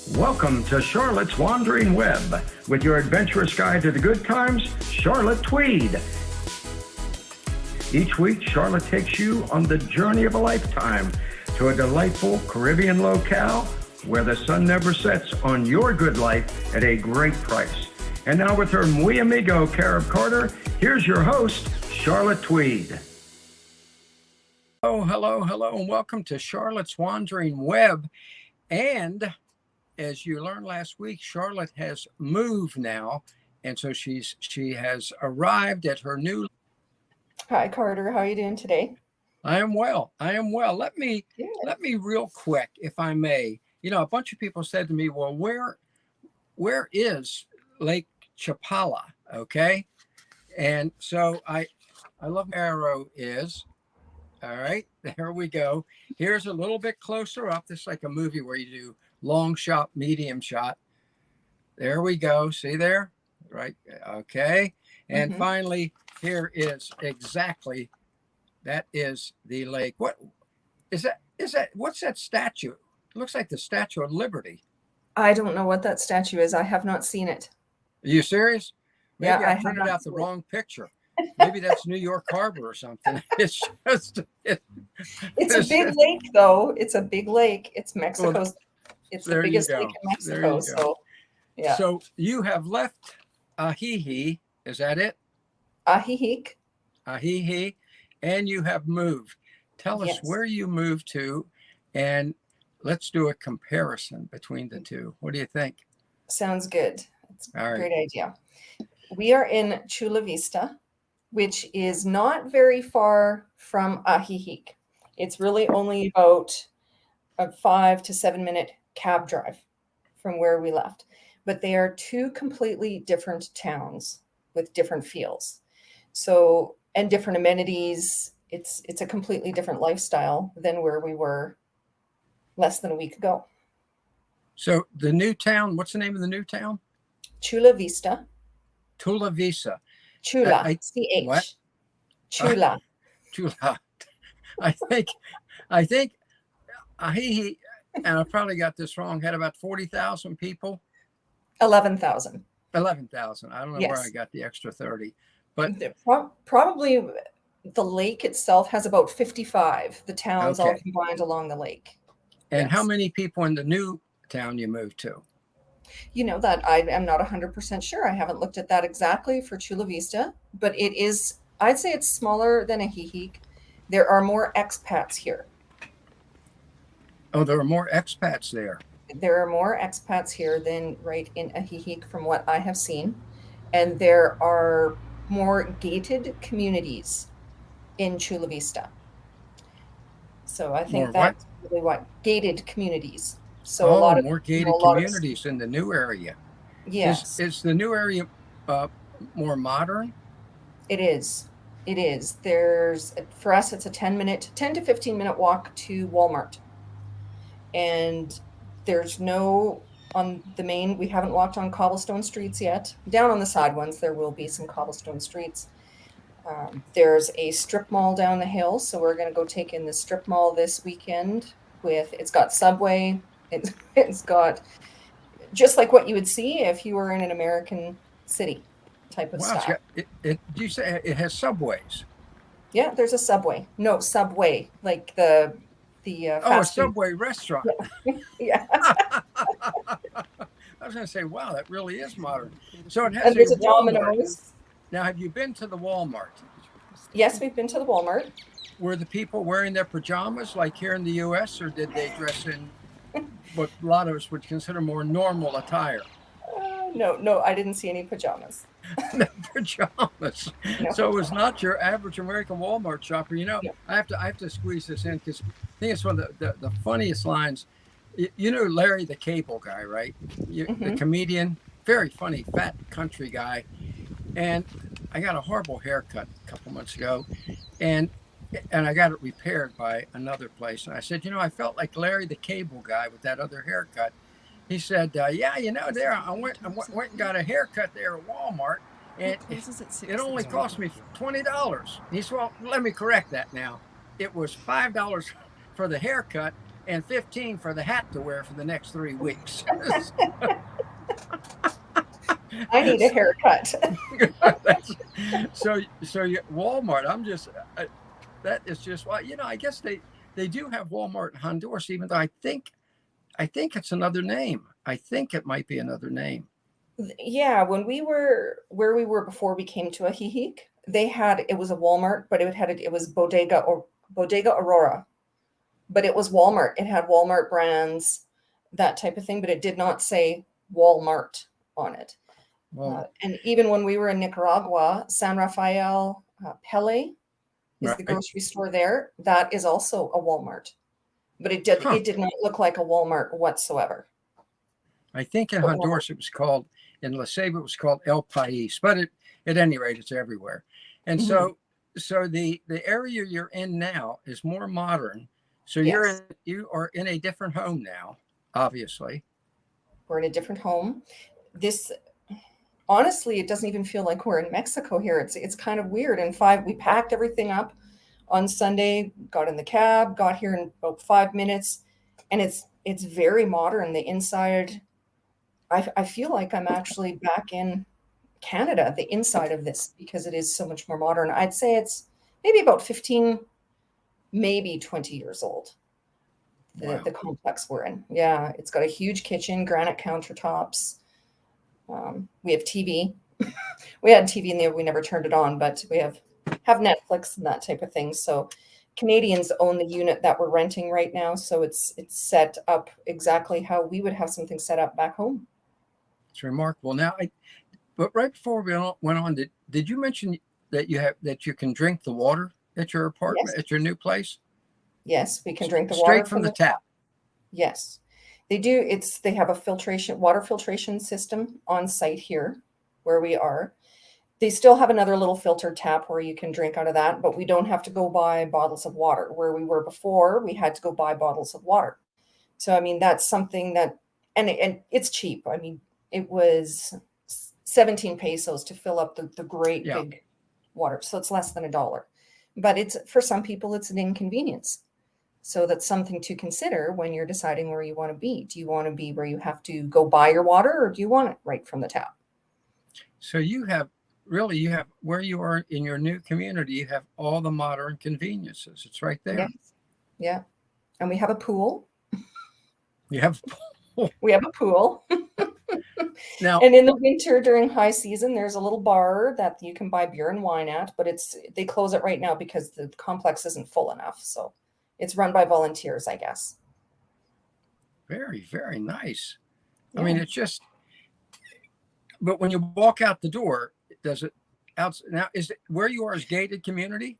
Welcome to Charlotte's Wandering Web with your adventurous guide to the good times, Charlotte Tweed. Each week, Charlotte takes you on the journey of a lifetime to a delightful Caribbean locale where the sun never sets on your good life at a great price. And now with her muy amigo, Carib Carter, here's your host, Charlotte Tweed. Hello, and welcome to Charlotte's Wandering Web. And as you learned last week, Charlotte has moved now, and so she has arrived at her new. Hi, Carter. How are you doing today? I am well. Let me real quick, if I may. You know, a bunch of people said to me, "Well, where is Lake Chapala?" Okay, and so I love where arrow is. All right, there we go. Here's a little bit closer up. This is like a movie where you do long shot, medium shot. There we go. See there? Right. Okay. And finally, here is exactly, that is the lake. What is that? What's that statue? It looks like the Statue of Liberty. I don't know what that statue is. I have not seen it. Are you serious? Maybe Yeah, I printed out the wrong picture. Maybe that's New York Harbor or something. It's just it's a big lake, though. It's a big lake. It's Mexico's. It's the biggest lake in Mexico. So, yeah. So you have left Ajijic. Is that it? Ajijic. Ajijic, and you have moved. Tell us where you moved to, and let's do a comparison between the two. What do you think? Sounds good. It's a great idea. We are in Chula Vista, which is not very far from Ajijic. It's really only about a 5 to 7 minute cab drive from where we left. But they are two completely different towns with different feels. So, and different amenities. It's a completely different lifestyle than where we were less than a week ago. So the new town, what's the name of the new town? Chula Vista. Chula Vista. Chula. C-H. What? Chula. Chula. I think Ajijic, and I probably got this wrong, had about 40,000 people. 11,000. 11,000. I don't know where I got the extra 30. But probably the lake itself has about 55. The towns all combined along the lake. And how many people in the new town you moved to? You know, that I am not 100% sure. I haven't looked at that exactly for Chula Vista, but it is, I'd say it's smaller than Ajijic. There are more expats here. Oh, there are more expats there. There are more expats here than right in Ajijic from what I have seen. And there are more gated communities in Chula Vista. So I think that's really what gated communities. So a lot of more gated communities in the new area. Yes. Is the new area more modern? It is. There's, for us, it's a 10 to 15 minute walk to Walmart. And there's no, on the main, we haven't walked on cobblestone streets yet. Down on the side ones, there will be some cobblestone streets. There's a strip mall down the hill. So we're going to go take in the strip mall this weekend it's got Subway. It's got just like what you would see if you were in an American city type of style. Do you say it has Subways? Yeah, there's a Subway. No, Subway, like the fast food. Subway restaurant. Yeah. I was going to say, wow, that really is modern. So it has and there's a Domino's. Now, have you been to the Walmart? Yes, we've been to the Walmart. Were the people wearing their pajamas like here in the U.S., or did they dress in what a lot of us would consider more normal attire? No, I didn't see any pajamas. No pajamas. No. So it was not your average American Walmart shopper. You know, no. I have to squeeze this in because I think it's one of the funniest lines. You know Larry the Cable Guy, right? The comedian, very funny, fat country guy. And I got a horrible haircut a couple months ago, and I got it repaired by another place. And I said, you know, I felt like Larry the Cable Guy with that other haircut. He said, yeah, you know, I went and got a haircut there at Walmart, and it only cost me $20. He said, well, let me correct that now. It was $5 for the haircut and 15 for the hat to wear for the next 3 weeks. I need a haircut. So Walmart. That is just why, I guess they do have Walmart in Honduras, even though I think it's another name. I think it might be another name. Yeah, when we were where we were before we came to Ajijic, it was a Walmart, but it was Bodega Aurora, but it was Walmart. It had Walmart brands, that type of thing, but it did not say Walmart on it. Well, And even when we were in Nicaragua, San Rafael Pele is the right. grocery store there. That is also a Walmart, but Huh. it did not look like a Walmart whatsoever. I think in But Walmart, Honduras in La Ceiba it was called El País, but at any rate, it's everywhere. And mhm, so the area you're in now is more modern. So yes, you are in a different home now, obviously. we're in a different home. This honestly, it doesn't even feel like we're in Mexico here. It's kind of weird. We packed everything up on Sunday, got in the cab, got here in about 5 minutes, and it's very modern. The inside, I feel like I'm actually back in Canada, the inside of this, because it is so much more modern. I'd say it's maybe about 15, maybe 20 years old. The Wow. complex we're in. Yeah, it's got a huge kitchen, granite countertops. We have TV. We had TV in there. We never turned it on, but we have Netflix and that type of thing. So Canadians own the unit that we're renting right now. So it's set up exactly how we would have something set up back home. It's remarkable. But right before we went on, did you mention that you can drink the water at your apartment, Yes. at your new place? Yes, we can drink the water Straight from from the the tap. yes. They do. They have a water filtration system on site here where we are. They still have another little filtered tap where you can drink out of that, but we don't have to go buy bottles of water. Where we were before, we had to go buy bottles of water. So I mean, that's something that, and it's cheap. I mean, it was 17 pesos to fill up the great Yeah. big water, so it's less than $1. But it's for some people, it's an inconvenience. So that's something to consider when you're deciding where you want to be. Do you want to be where you have to go buy your water, or do you want it right from the tap? So you have where you are in your new community, you have all the modern conveniences. It's right Yes. there. Yeah. And we have a pool. You have We have a pool. now. And in the winter during high season, there's a little bar that you can buy beer and wine at, but they close it right now because the complex isn't full enough. So it's run by volunteers, I guess. Very, very nice. I mean, Yeah, it's just. But when you walk out the door, does it out now? Is it where you are is gated community?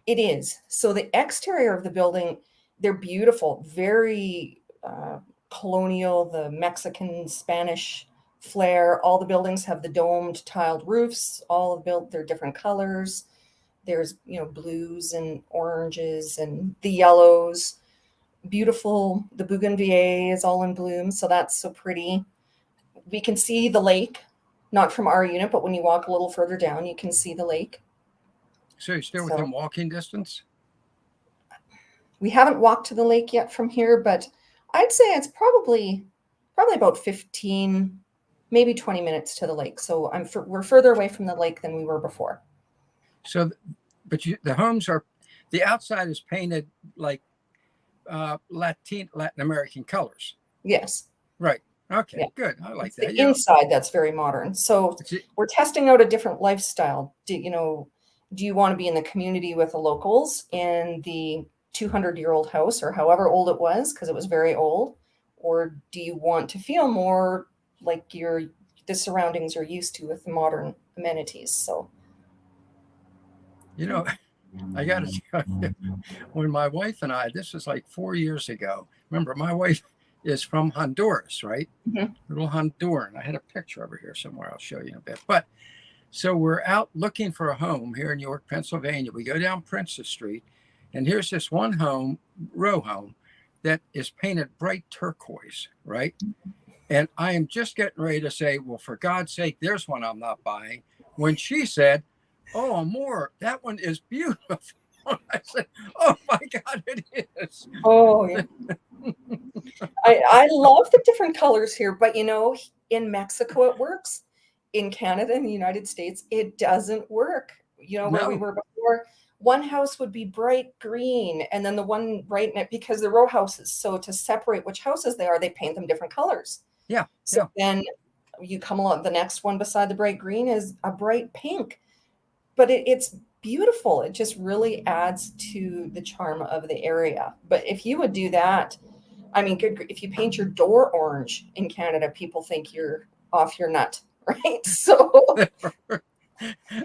it is. So the exterior of the building, they're beautiful, very colonial, the Mexican, Spanish flair. All the buildings have the domed tiled roofs, all built, they're different colors. There's, blues and oranges and the yellows. Beautiful. The bougainvillea is all in bloom, so that's so pretty. We can see the lake, not from our unit, but when you walk a little further down, you can see the lake. So you're still So within walking distance? we haven't walked to the lake yet from here, but I'd say it's probably about 15, maybe 20 minutes to the lake. So we're further away from the lake than we were before. So, but the homes the outside is painted like Latin American colors. Yes. Right. Okay. Yeah. Good. I like It's that. the inside that's very modern. So we're testing out a different lifestyle. Do you want to be in the community with the locals in the 200-year-old house or however old it was, because it was very old, or do you want to feel more like the surroundings you're used to with the modern amenities? So I got to tell you, when my wife and this was like 4 years ago. Remember, my wife is from Honduras, right? mhm. Little Honduran. I had a picture over here somewhere. I'll show you in a bit. But so we're out looking for a home here in York, Pennsylvania. We go down Princess Street, and here's this one row home, that is painted bright turquoise, right? And I am just getting ready to say, well, for God's sake, there's one I'm not buying. When she said, oh, Amor, that one is beautiful. I said, oh my God, it is. Oh yeah. I love the different colors here, but in Mexico it works. In Canada and the United States, it doesn't work. Where we No. were before, one house would be bright green, and then the one right next, because they're row houses. So to separate which houses they are, they paint them different colors. Yeah. So Yeah. then you come along, the next one beside the bright green is a bright pink, but it's beautiful. It just really adds to the charm of the area. But if you would do that, I mean, if you paint your door orange in Canada, people think you're off your nut, right? So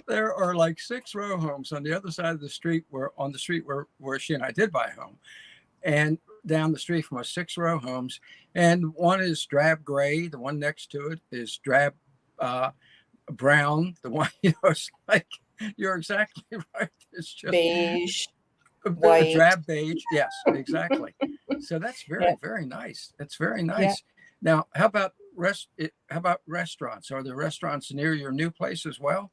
There are like 6 row homes on the other side of the street where she and I did buy a home. And down the street from us, 6 row homes. And one is drab gray. The one next to it is drab brown. The one, it's like, you're exactly right. It's just beige, a white. drab beige. Yes, exactly. So that's very, Yeah. very nice. That's very Yeah. nice. Now, how about restaurants? Are there restaurants near your new place as well?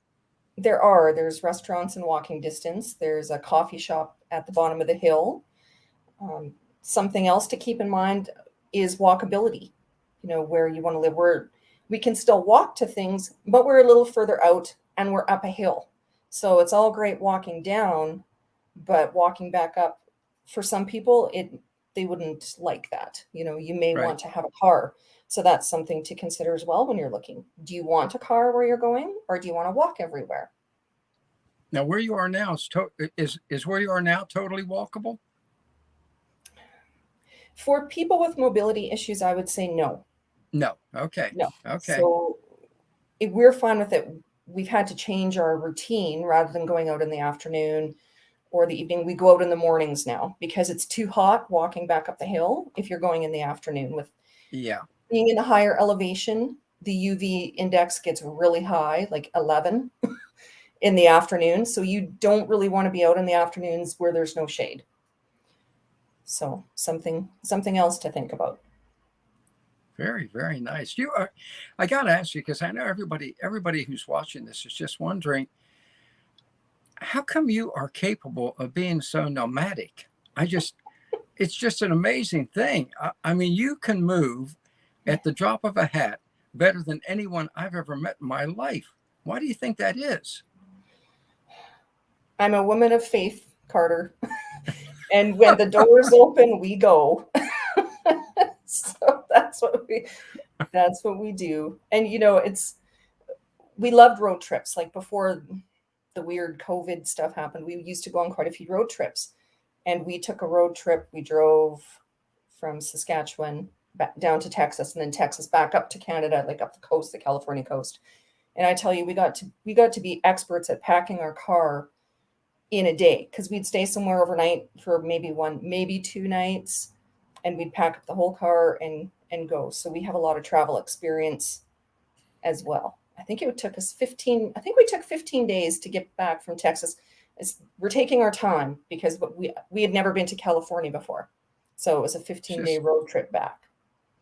There's restaurants in walking distance. There's a coffee shop at the bottom of the hill. Something else to keep in mind is walkability. Where you want to live, where we can still walk to things, but we're a little further out and we're up a hill. So it's all great walking down, but walking back up, for some people, they wouldn't like that. You may Right. want to have a car. So that's something to consider as well when you're looking. Do you want a car where you're going, or do you want to walk everywhere? Now, where you are now is where you are now totally walkable? For people with mobility issues, I would say no. No. Okay. No. Okay. So if we're fine with it. We've had to change our routine. Rather than going out in the afternoon or the evening, we go out in the mornings now because it's too hot walking back up the hill if you're going in the afternoon. With Yeah. being in the higher elevation, the UV index gets really high, like 11 in the afternoon. So you don't really want to be out in the afternoons where there's no shade. So something else to think about. Very, very nice. I got to ask you, because I know everybody who's watching this is just wondering, how come you are capable of being so nomadic? It's just an amazing thing. I mean, you can move at the drop of a hat better than anyone I've ever met in my life. Why do you think that is? I'm a woman of faith, Carter. And when the doors open, we go. So that's what we do. And we loved road trips. Like before the weird COVID stuff happened, we used to go on quite a few road trips. And we took a road trip. We drove from Saskatchewan back down to Texas, and then Texas back up to Canada, like up the coast, the California coast. And I tell you, we got to be experts at packing our car in a day, because we'd stay somewhere overnight for maybe 2 nights, and we'd pack up the whole car and go. So we have a lot of travel experience as well. I think we took 15 days to get back from Texas. We're taking our time because we had never been to California before. So it was a 15-day road trip back.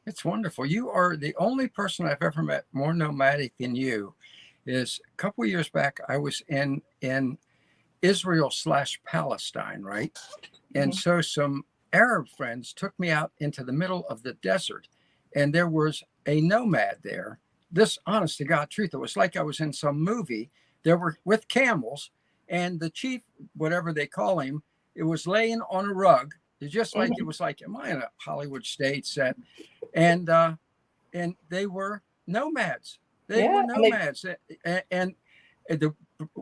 It's wonderful. You are the only person I've ever met more nomadic than you. Is a couple of years back, I was in Israel/Palestine, right? And so some Arab friends took me out into the middle of the desert, and there was a nomad there. This, honest to God truth, it was like I was in some movie. There were with camels, and the chief, whatever they call him, it was laying on a rug. It's just like it was like, am I in a Hollywood stage set? And they were nomads. They were nomads. And the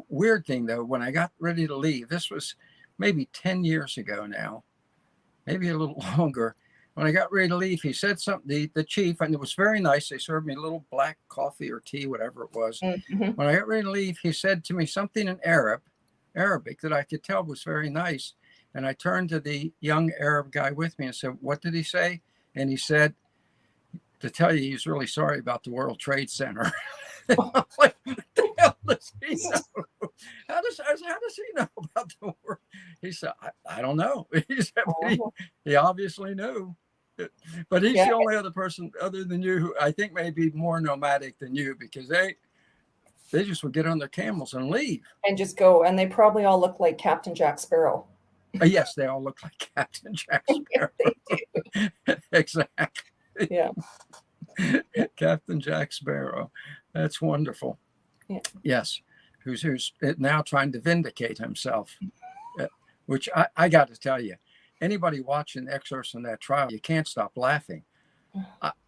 weird thing, though, when I got ready to leave, this was maybe 10 years ago now, maybe a little longer. When I got ready to leave, he said something, the chief, and it was very nice. They served me a little black coffee or tea, whatever it was. When I got ready to leave, he said to me something in Arabic that I could tell was very nice. And I turned to the young Arab guy with me and said, what did he say? And he said, to tell you, he's really sorry about the World Trade Center. I'm like, what the hell does he know? How does he know about the world? He said, I don't know. He said, he obviously knew. But he's the only other person other than you who I think may be more nomadic than you, because they just would get on their camels and leave. And just go. And they probably all look like Captain Jack Sparrow. Yes, they all look like Captain Jack Yeah, Sparrow. they do. Exactly. Yeah. Captain Jack Sparrow. That's wonderful. Yeah. Yes. Who's now trying to vindicate himself, which I got to tell you, anybody watching excerpts in that trial, you can't stop laughing.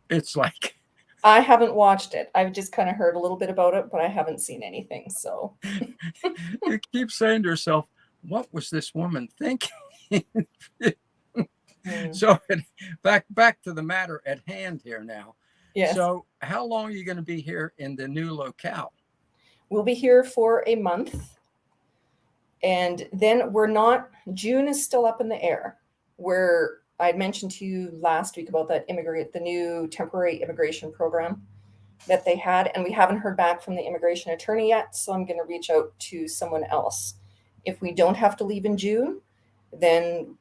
It's like, I haven't watched it. I've just kind of heard a little bit about it, but I haven't seen anything. So you keep saying to yourself, what was this woman thinking? So back to the matter at hand here now. yes, So how long are you going to be here in the new locale? we'll be here for a month. And then June is still up in the air. Where I'd mentioned to you last week about the new temporary immigration program that they had, and we haven't heard back from the immigration attorney yet. So I'm going to reach out to someone else. If we don't have to leave in June, then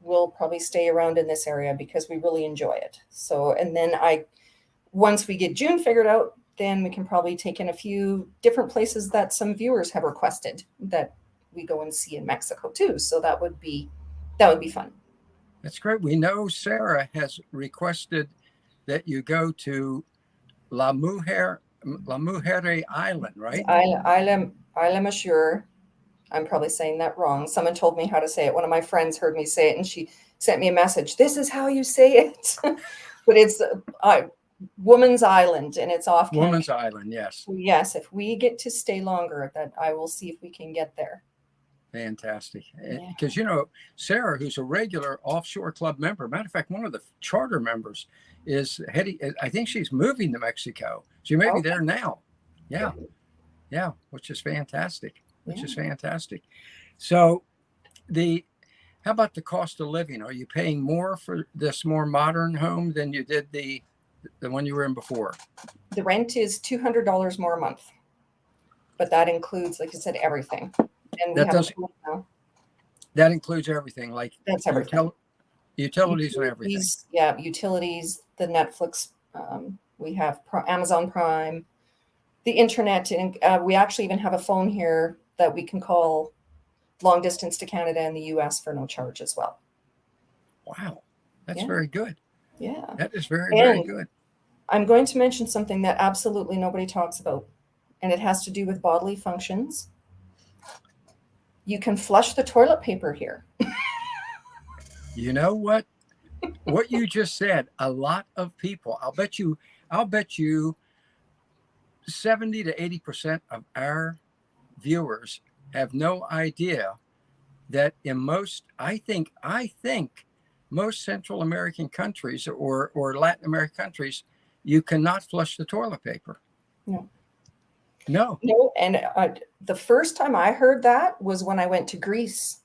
we'll probably stay around in this area because we really enjoy it. So, and then once we get June figured out, then we can probably take in a few different places that some viewers have requested that we go and see in Mexico too. So that would be fun. That's great. We know Sarah has requested that you go to La Mujer Island, right? Isla Masure. I'm probably saying that wrong. Someone told me how to say it. One of my friends heard me say it, and she sent me a message. This is how you say it. But it's Woman's Island, and it's off Canada. Woman's Island, yes. Yes, if we get to stay longer, that I will see if we can get there. Fantastic. Because, Sarah, who's a regular Offshore Club member, matter of fact, one of the charter members is heading, I think she's moving to Mexico. She may be there now. Yeah. Yeah. Which is fantastic. So how about the cost of living? Are you paying more for this more modern home than you did the one you were in before? The rent is $200 more a month, but that includes, like I said, everything. And that includes everything, like that's everything. Utilities and everything. Yeah, utilities, the Netflix. We have Amazon Prime, the internet, and we actually even have a phone here that we can call long distance to Canada and the US for no charge as well. Wow, that's very good. Yeah, that is very good. I'm going to mention something that absolutely nobody talks about, and it has to do with bodily functions. You can flush the toilet paper here. You know what you just said, a lot of people, I'll bet you 70 to 80% of our viewers have no idea that in most, I think most Central American countries or Latin American countries, you cannot flush the toilet paper. No. And the first time I heard that was when I went to Greece,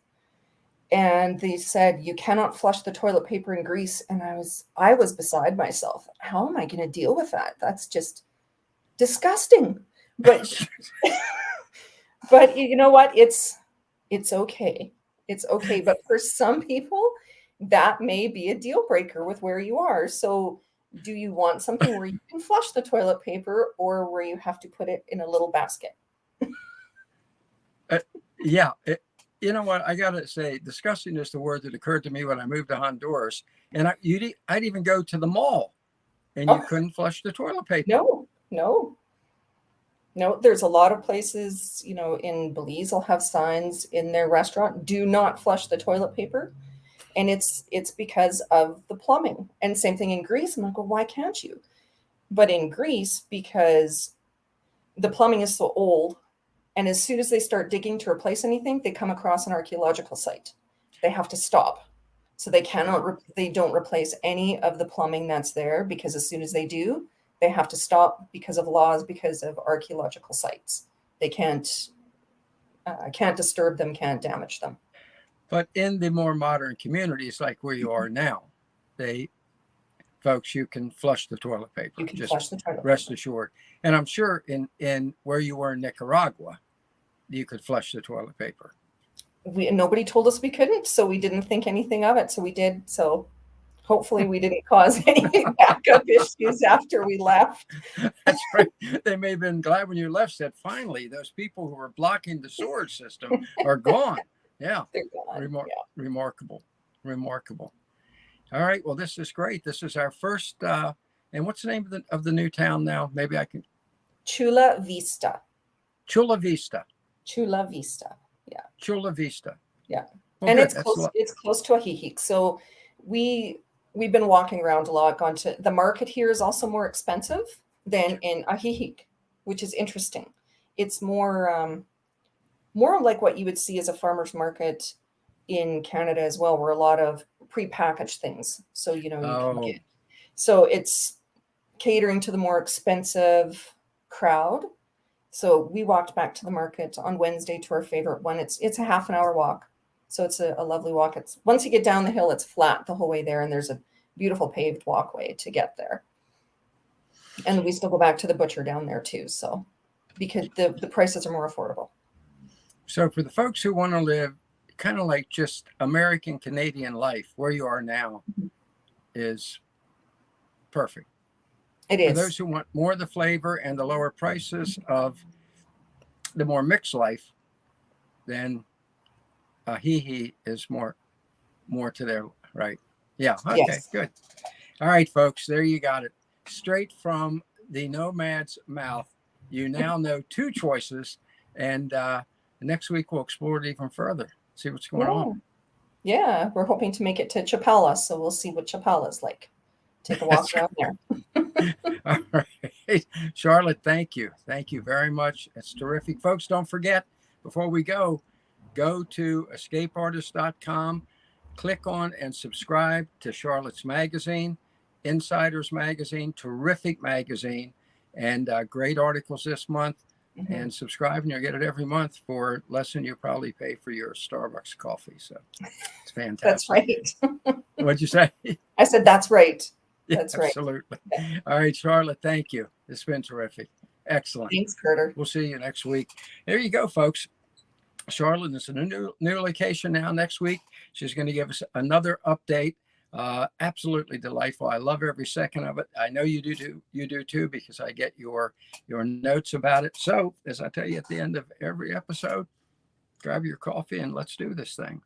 and they said you cannot flush the toilet paper in Greece, and I was beside myself. How am I going to deal with that? That's just disgusting. But but you know what? It's okay. It's okay. But for some people, that may be a deal breaker with where you are. So do you want something where you can flush the toilet paper or where you have to put it in a little basket? Yeah. You know what? I got to say, disgusting is the word that occurred to me when I moved to Honduras. And I'd even go to the mall and you couldn't flush the toilet paper. No. There's a lot of places, in Belize will have signs in their restaurant, do not flush the toilet paper. And it's because of the plumbing. And same thing in Greece. I'm like, well, why can't you? But in Greece, because the plumbing is so old, and as soon as they start digging to replace anything, they come across an archaeological site. They have to stop. So they don't replace any of the plumbing that's there, because as soon as they do, they have to stop because of laws, because of archaeological sites. They can't disturb them, can't damage them. But in the more modern communities, like where you are now, folks, you can flush the toilet paper. You can flush the toilet paper. Rest assured. And I'm sure in where you were in Nicaragua, you could flush the toilet paper. Nobody told us we couldn't, so we didn't think anything of it. So we did. So hopefully we didn't cause any backup issues after we left. That's right. They may have been glad when you left, said, finally, those people who were blocking the sewerage system are gone. Yeah. They're gone. Yeah. Remarkable. Remarkable. All right. Well, this is great. This is our first. And what's the name of the new town now? Maybe I can. Chula Vista. Chula Vista. Chula Vista. Yeah. Chula Vista. Yeah. Well, And good. it's That's close. It's close to Ajijic. So we've been walking around a lot. Gone to the market here is also more expensive than in Ajijic, which is interesting. It's more like what you would see as a farmer's market in Canada as well, where a lot of prepackaged things. So you know you can get. So it's catering to the more expensive crowd. So we walked back to the market on Wednesday to our favorite one. It's a half an hour walk. So it's a lovely walk. It's once you get down the hill, it's flat the whole way there, and there's a beautiful paved walkway to get there. And we still go back to the butcher down there too. So because the prices are more affordable. So for the folks who want to live kind of like just American Canadian life, where you are now is perfect. It is. For those who want more of the flavor and the lower prices of the more mixed life, then Ajijic is more to their right. Yeah. Okay. Yes. Good. All right, folks. There you got it. Straight from the nomad's mouth. You now know two choices, and next week we'll explore it even further. See what's going on. Yeah, we're hoping to make it to Chapala, so we'll see what Chapala's like. Take a walk around there. All right. Charlotte, thank you. Thank you very much. It's terrific. Folks, don't forget, before we go to escapeartist.com, click on and subscribe to Charlotte's magazine, Insiders Magazine, terrific magazine, and great articles this month. Mm-hmm. And subscribe, and you'll get it every month for less than you probably pay for your Starbucks coffee. So it's fantastic. That's right. What'd you say? I said, that's right. That's right. Absolutely. Yeah. All right, Charlotte, thank you. It's been terrific. Excellent. Thanks, Carter. We'll see you next week. There you go, folks. Charlotte is in a new location now next week. She's going to give us another update. Absolutely delightful. I love every second of it. I know you do too, because I get your notes about it. So as I tell you at the end of every episode, grab your coffee and let's do this thing.